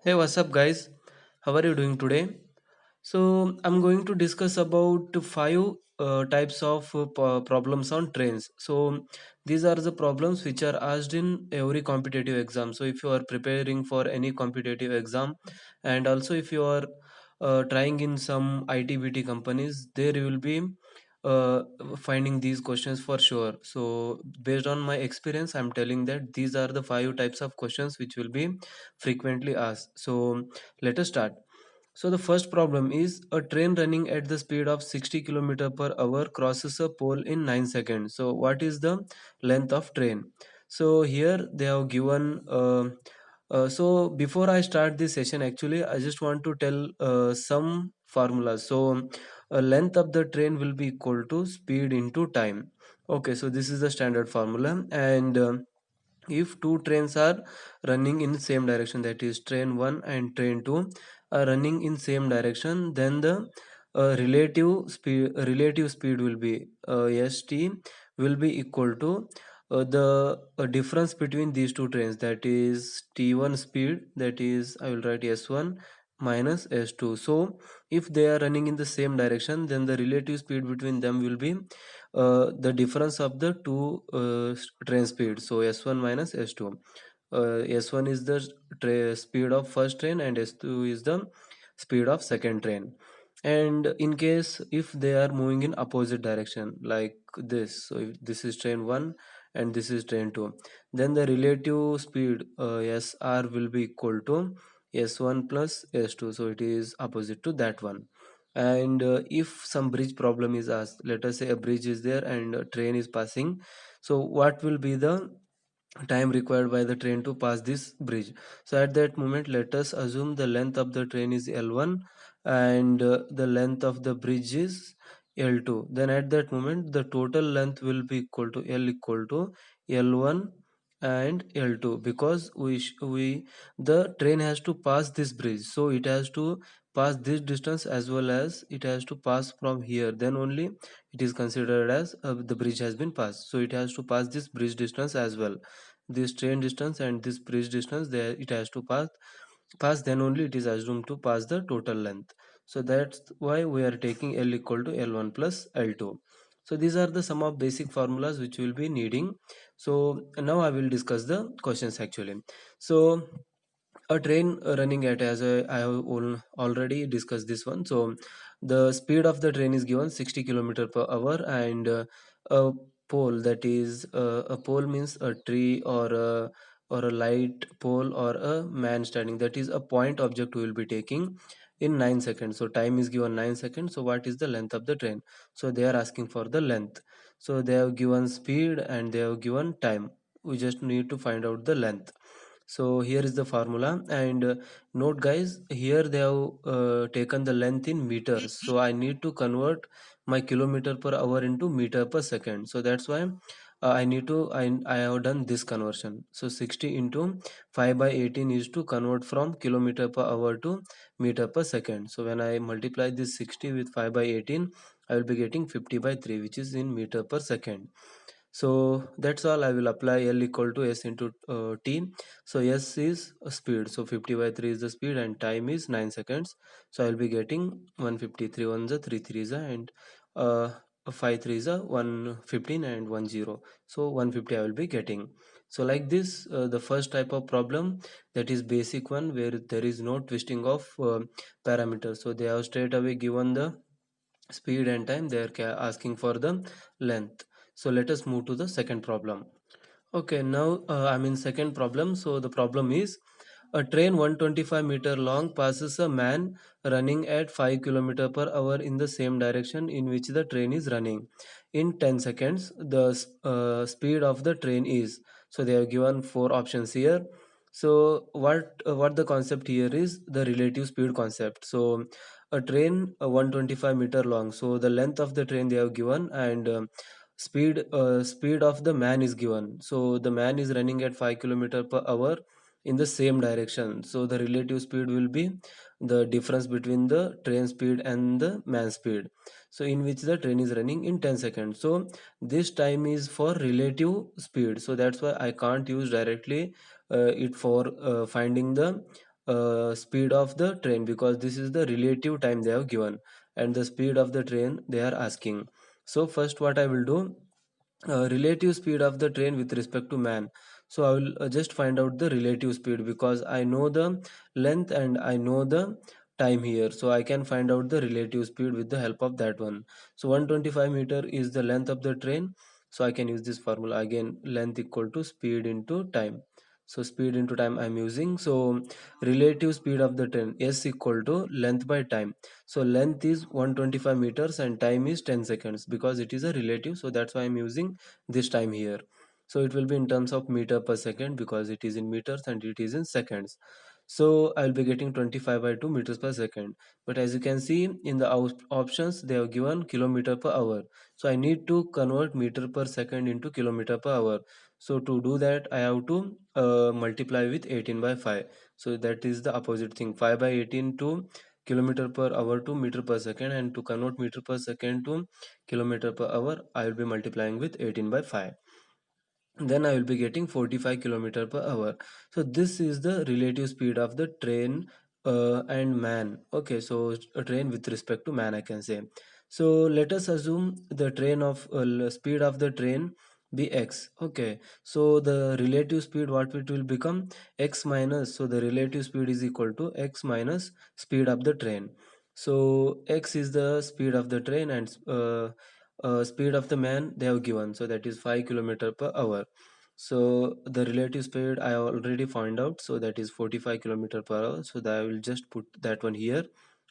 Hey, what's up, guys? How are you doing today? So, I'm going to discuss about five types of problems on trains. So, these are the problems which are asked in every competitive exam. So, if you are preparing for any competitive exam, and also if you are trying in some IT/BT companies, there you will be uh, finding these questions for sure. So, based on my experience, I'm telling that these are the five types of questions which will be frequently asked. So, let us start. So the first problem is a train running at the speed of 60 km per hour crosses a pole in 9 seconds. So what is the length of train? So here they have given so before I start this session, actually I just want to tell some formulas. So length of the train will be equal to speed into time. Okay, so this is the standard formula. And if two trains are running in same direction, that is train 1 and train 2 are running in same direction, then the relative speed will be st will be equal to the difference between these two trains, that is t1 speed, that is I will write s1 minus s2. So if they are running in the same direction, then the relative speed between them will be the difference of the two train speeds, so s1 minus s2. S1 is the speed of first train and S2 is the speed of second train. And in case if they are moving in opposite direction like this, so if this is train 1 and this is train 2, then the relative speed SR will be equal to S1 plus S2, so it is opposite to that one. And if some bridge problem is asked, let us say a bridge is there and a train is passing, so what will be the time required by the train to pass this bridge? So at that moment, let us assume the length of the train is L1 and the length of the bridge is L2. Then at that moment, the total length will be equal to L equal to L1 and L2, because we the train has to pass this bridge, so it has to pass this distance as well as it has to pass from here, then only it is considered as the bridge has been passed. So it has to pass this bridge distance as well, this train distance and this bridge distance, there it has to pass, then only it is assumed to pass the total length. So that's why we are taking L equal to L1 plus L2. So these are the some of basic formulas which we will be needing. So now I will discuss the questions actually. So a train running at, as I have already discussed this one. So the speed of the train is given 60 km per hour, and a pole, that is a pole means a tree or a light pole or a man standing, that is a point object we will be taking in 9 seconds. So time is given 9 seconds. So what is the length of the train? So they are asking for the length. So they have given speed and they have given time. We just need to find out the length. So here is the formula. And note guys, here they have taken the length in meters, so I need to convert my kilometer per hour into meter per second. So that's why I have done this conversion. So 60 into 5 by 18 is to convert from kilometer per hour to meter per second. So when I multiply this 60 with 5 by 18, I will be getting 50 by 3, which is in meter per second. So that's all. I will apply L equal to S into T. So S is a speed, so 50 by 3 is the speed, and time is 9 seconds. So I will be getting 153, 1 is a 3 3 is a, and 5 3 is a 115 and 1 0. So 150 I will be getting. So like this, the first type of problem, that is basic one, where there is no twisting of parameters. So they have straight away given the speed and time, they are asking for the length. So let us move to the second problem. Okay, now I'm in second problem. So the problem is a train 125-meter long passes a man running at 5 km per hour in the same direction in which the train is running. In 10 seconds, the speed of the train is. So they have given four options here. So what the concept here is the relative speed concept. So a train 125-meter long. So the length of the train they have given, and speed of the man is given. So the man is running at 5 km per hour in the same direction. So the relative speed will be the difference between the train speed and the man speed. So in which the train is running in 10 seconds. So this time is for relative speed. So that's why I can't use directly it for finding the speed of the train, because this is the relative time they have given and the speed of the train they are asking. So first what I will do, relative speed of the train with respect to man. So I will just find out the relative speed, because I know the length and I know the time here, so I can find out the relative speed with the help of that one. So 125-meter is the length of the train, so I can use this formula again, length equal to speed into time. So speed into time I'm using. So relative speed of the train, s equal to length by time. So length is 125 meters and time is 10 seconds, because it is a relative, so that's why I'm using this time here. So it will be in terms of meter per second, because it is in meters and it is in seconds. So I'll be getting 25 by 2 meters per second. But as you can see in the options, they have given kilometer per hour. So I need to convert meter per second into kilometer per hour. So to do that, I have to multiply with 18 by 5. So that is the opposite thing. 5 by 18 to kilometer per hour to meter per second, and to convert meter per second to kilometer per hour, I will be multiplying with 18 by 5. Then I will be getting 45 kilometer per hour. So this is the relative speed of the train and man. Okay, so a train with respect to man, I can say. So let us assume the train of speed of the train be x. Okay, so the relative speed, what it will become, x minus, so the relative speed is equal to x minus speed of the train. So x is the speed of the train, and speed of the man they have given, so that is 5 kilometer per hour. So the relative speed I already found out, so that is 45 kilometer per hour. So that I will just put that one here,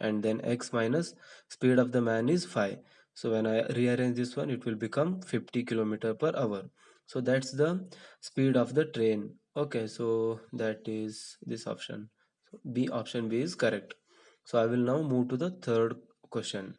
and then x minus speed of the man is 5. So when I rearrange this one, it will become 50 kilometer per hour. So that's the speed of the train. Okay, so that is this option. So B, option B is correct. So I will now move to the third question.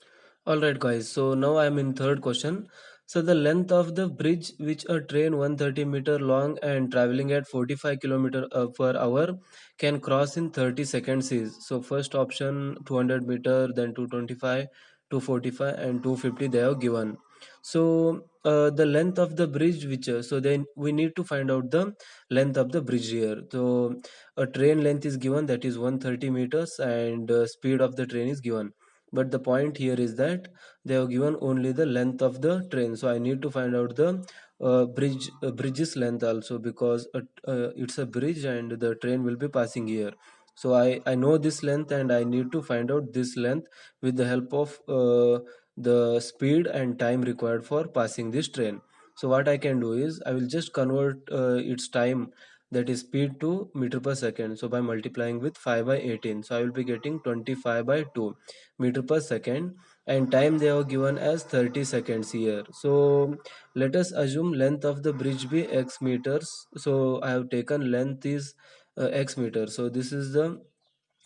Alright guys, so now I am in third question. So the length of the bridge which a train 130-meter long and traveling at 45 kilometer per hour can cross in 30 seconds is. So first option 200-meter, then 225, 245 and 250 they have given. So the length of the bridge which, so then we need to find out the length of the bridge here. So a train length is given, that is 130 meters, and speed of the train is given. But the point here is that they have given only the length of the train, so I need to find out the bridge's length also, because it's a bridge and the train will be passing here. So I know this length and I need to find out this length with the help of the speed and time required for passing this train. So what I can do is I will just convert its time, that is speed, to meter per second. So by multiplying with 5 by 18, so I will be getting 25 by 2 meter per second, and time they are given as 30 seconds here. So let us assume length of the bridge be x meters. So I have taken length is x meters. So this is the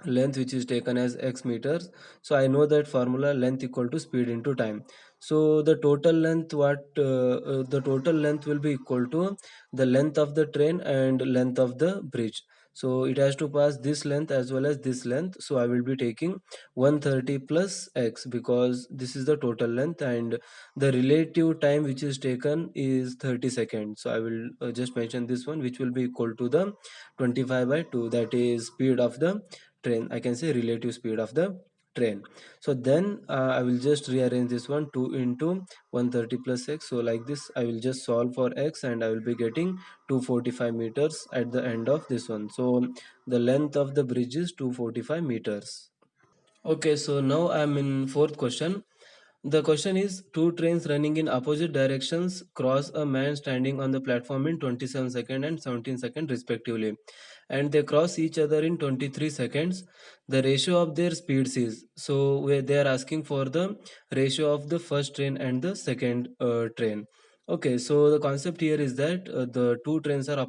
length which is taken as x meters. So I know that formula, length equal to speed into time. So the total length, the total length will be equal to the length of the train and length of the bridge. So it has to pass this length as well as this length, so I will be taking 130 plus x, because this is the total length and the relative time which is taken is 30 seconds. So I will just mention this one, which will be equal to the 25 by 2, that is speed of the train, I can say relative speed of the train. So then I will just rearrange this one, 2 into 130 plus x. So like this I will just solve for x, and I will be getting 245 meters at the end of this one. So the length of the bridge is 245 meters. Okay, so now I'm in fourth question. The question is, two trains running in opposite directions cross a man standing on the platform in 27 seconds and 17 seconds respectively, and they cross each other in 23 seconds. The ratio of their speeds is, so where they are asking for the ratio of the first train and the second train. Okay, so the concept here is that the two trains are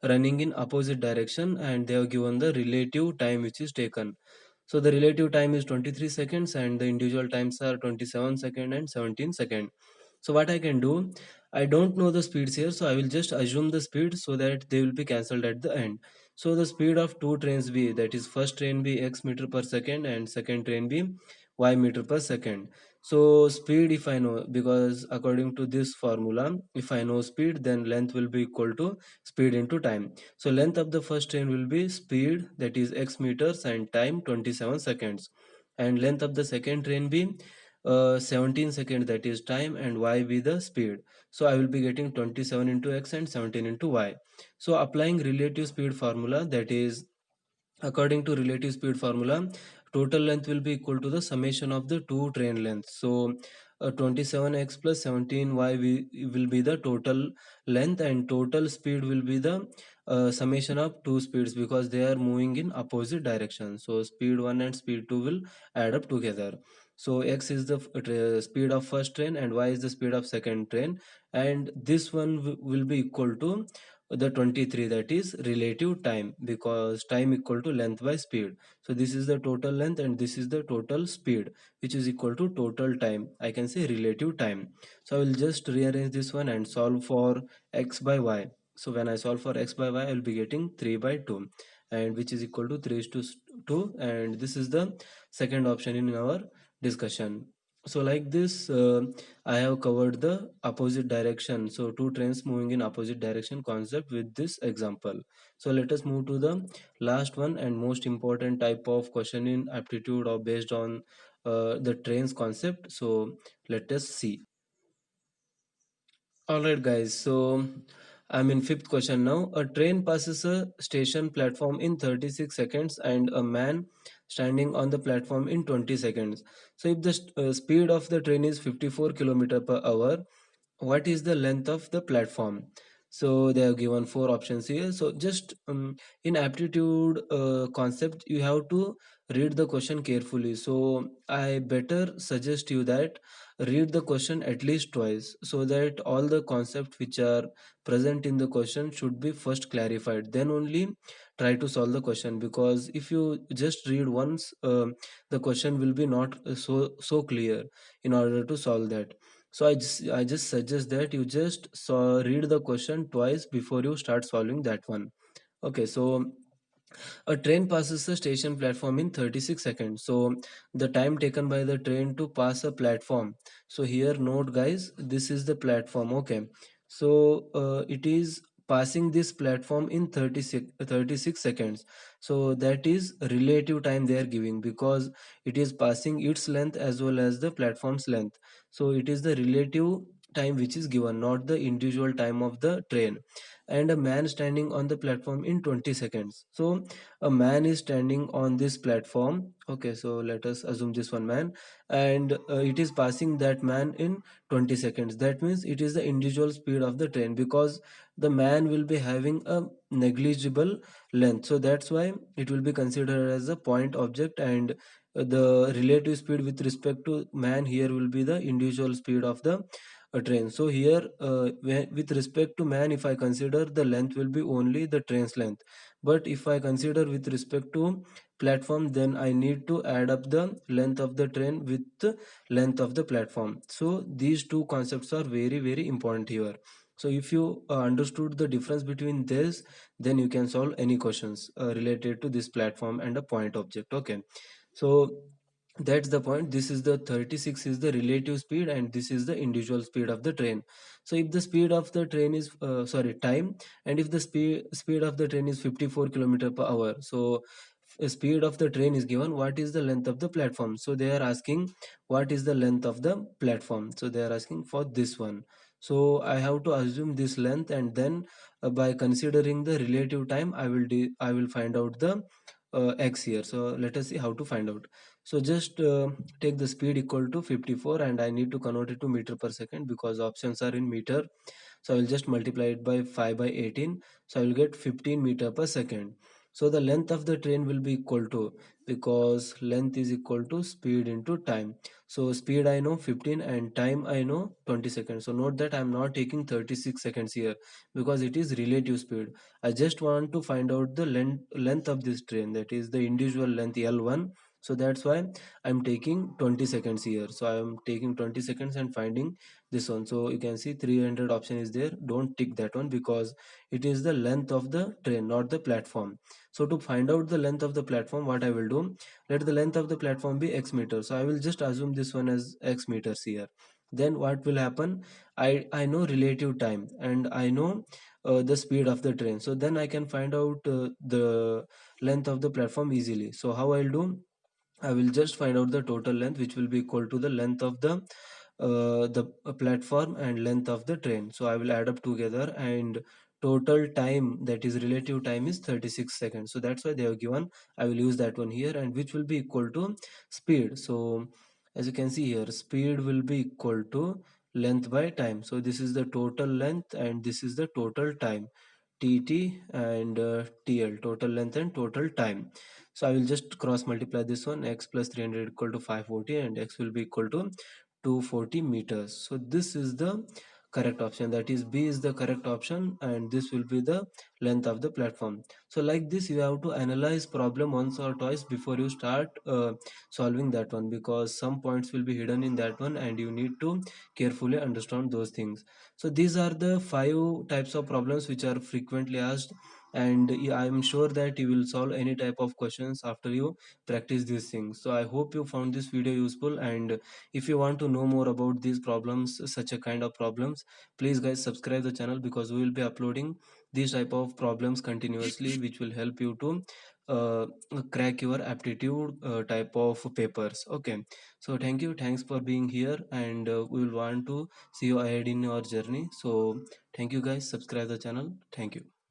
running in opposite direction, and they have given the relative time which is taken. So the relative time is 23 seconds and the individual times are 27 second and 17 second. So what I can do, I don't know the speeds here, so I will just assume the speed so that they will be cancelled at the end. So the speed of two trains be, that is first train be x meter per second and second train be y meter per second. So speed, if I know, because according to this formula, if I know speed, then length will be equal to speed into time. So length of the first train will be speed, that is x meters, and time 27 seconds. And length of the second train be 17 seconds, that is time, and y be the speed. So I will be getting 27 into x and 17 into y. So applying relative speed formula, that is according to relative speed formula, total length will be equal to the summation of the two train lengths. So 27x plus 17y will be the total length, and total speed will be the summation of two speeds, because they are moving in opposite direction. So speed 1 and speed 2 will add up together. So x is the speed of first train, and y is the speed of second train, and this one will be equal to the 23, that is relative time, because time equal to length by speed. So this is the total length and this is the total speed, which is equal to total time, I can say relative time. So I will just rearrange this one and solve for x by y. So when I solve for x by y, I will be getting 3 by 2, and which is equal to 3 is to 2, and this is the second option in our discussion. So like this, I have covered the opposite direction. So two trains moving in opposite direction concept with this example. So let us move to the last one and most important type of question in aptitude, or based on the trains concept. So let us see. All right, guys. So I'm in fifth question now. A train passes a station platform in 36 seconds and a man standing on the platform in 20 seconds. So if the speed of the train is 54 kilometer per hour, what is the length of the platform? So they have given four options here. So just in aptitude concept, you have to read the question carefully. So I better suggest you that read the question at least twice, so that all the concepts which are present in the question should be first clarified, then only try to solve the question. Because if you just read once, the question will be not so clear in order to solve that. So I just suggest that you just read the question twice before you start solving that one. Okay, so a train passes the station platform in 36 seconds. So the time taken by the train to pass a platform. So here note guys, this is the platform. Okay. So it is passing this platform in 36 seconds. So that is relative time they are giving, because it is passing its length as well as the platform's length. So it is the relative time which is given, not the individual time of the train. And a man standing on the platform in 20 seconds. So a man is standing on this platform. Okay, so let us assume this one man, and it is passing that man in 20 seconds. That means it is the individual speed of the train, because the man will be having a negligible length, so that's why it will be considered as a point object. And the relative speed with respect to man here will be the individual speed of the train. So here with respect to man, if I consider, the length will be only the train's length. But if I consider with respect to platform, then I need to add up the length of the train with the length of the platform. So these two concepts are very very important here. So if you understood the difference between this, then you can solve any questions related to this platform and a point object. Okay, so that's the point. This is the 36 is the relative speed, and this is the individual speed of the train. So if the speed of the train is sorry time, and if the speed of the train is 54 kilometer per hour, so speed of the train is given, what is the length of the platform? So they are asking what is the length of the platform, so they are asking for this one. So I have to assume this length, and then by considering the relative time, I will find out the x here. So let us see how to find out. So just take the speed equal to 54, and I need to convert it to meter per second, because options are in meter. So I will just multiply it by 5 by 18. So I will get 15 meter per second. So the length of the train will be equal to, because length is equal to speed into time. So speed I know 15 and time I know 20 seconds. So note that I am not taking 36 seconds here, because it is relative speed. I just want to find out the length of this train, that is the individual length L1, So that's why I'm taking 20 seconds here. So I'm taking 20 seconds and finding this one. So you can see 300 option is there. Don't tick that one because it is the length of the train, not the platform. So to find out the length of the platform, what I will do, let the length of the platform be x meters. So I will just assume this one as x meters here. Then what will happen, I know relative time and I know the speed of the train. So then I can find out the length of the platform easily. So how I'll do, I will just find out the total length, which will be equal to the length of the platform and length of the train. So I will add up together, and total time, that is relative time, is 36 seconds. So that's why they have given. I will use that one here, and which will be equal to speed. So as you can see here, speed will be equal to length by time. So this is the total length and this is the total time. TT and TL, total length and total time. So I will just cross multiply this one, x plus 300 equal to 540 and x will be equal to 240 meters. So this is the correct option, that is B is the correct option, and this will be the length of the platform. So like this you have to analyze problem once or twice before you start solving that one, because some points will be hidden in that one and you need to carefully understand those things. So these are the 5 types of problems which are frequently asked, and I'm sure that you will solve any type of questions after you practice these things. So I hope you found this video useful, and if you want to know more about these problems, such a kind of problems, please guys subscribe the channel, because we will be uploading these type of problems continuously, which will help you to uh, crack your aptitude type of papers. Okay, so thanks for being here, and we will want to see you ahead in your journey. So thank you guys, subscribe the channel. Thank you.